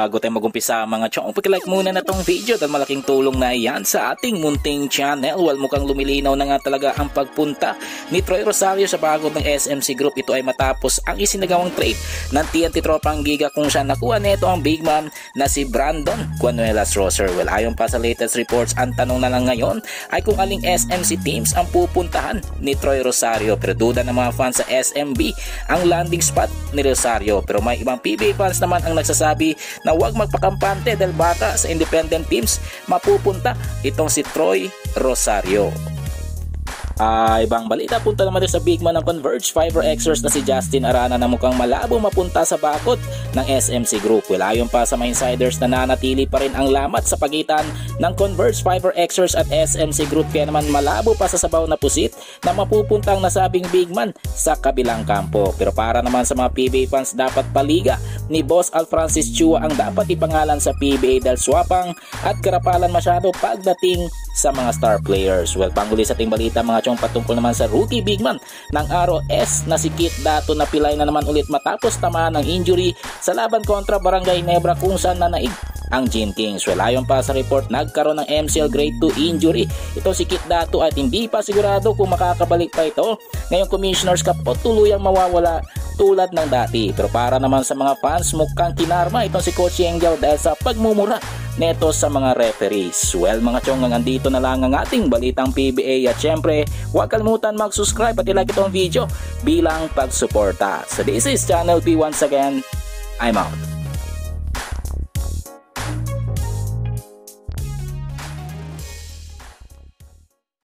bago tayo mag-umpisa mga chong, pag-like muna na tong video dahil malaking tulong na yan sa ating munting channel. Well, mukhang lumilinaw na nga talaga ang pagpunta ni Troy Rosario sa bago ng SMC Group. Ito ay matapos ang isinagawang trade ng TNT Tropang Giga kung saan nakuha nito ang big man na si Brandon Quanuelas Roser. Well, ayon pa sa latest reports, ang tanong na lang ngayon ay kung aling SMC teams ang pupuntahan ni Troy Rosario. Pero duda ng mga fans sa SMB ang landing spot ni Rosario. Pero may ibang PBA fans naman ang nagsasabi na huwag magpakampante dahil baka sa independent teams mapupunta itong si Troy Rosario. Ibang balita, punta naman sa big man ng Converge Fiber Xers na si Justin Arana na mukhang malabo mapunta sa bakod ng SMC Group. Well, ayon pa sa mga insiders na nanatili pa rin ang lamat sa pagitan ng Converge Fiber Xers at SMC Group, kaya naman malabo pa sa sabaw na pusit na mapupunta ang nasabing big man sa kabilang kampo. Pero para naman sa mga PBA fans, dapat paliga ni Boss Al Francis Chua ang dapat ipangalan sa PBA dahil swapang at karapalan masyado pagdating sa mga star players. Well, panghuli sa ating balita mga chong, patungkol naman sa rookie big man ng ROS na si Kit Dato na pilay na naman ulit matapos tamaan ng injury sa laban kontra Barangay Nebra kung saan nanaig ang Gin Kings. Well, ayon pa sa report, nagkaroon ng MCL grade 2 injury ito si Kit Dato at hindi pa sigurado kung makakabalik pa ito ngayong Commissioner's Cup o tuluyang mawawala tulad ng dati. Pero para naman sa mga fans, mukhang kinarma itong si Coach Engel dahil sa pagmumura neto sa mga referees. Well mga chong, nandito na lang ang ating balitang PBA at syempre huwag kalimutan mag-subscribe at i-like itong video bilang pagsuporta. So this is Channel P once again. I'm out.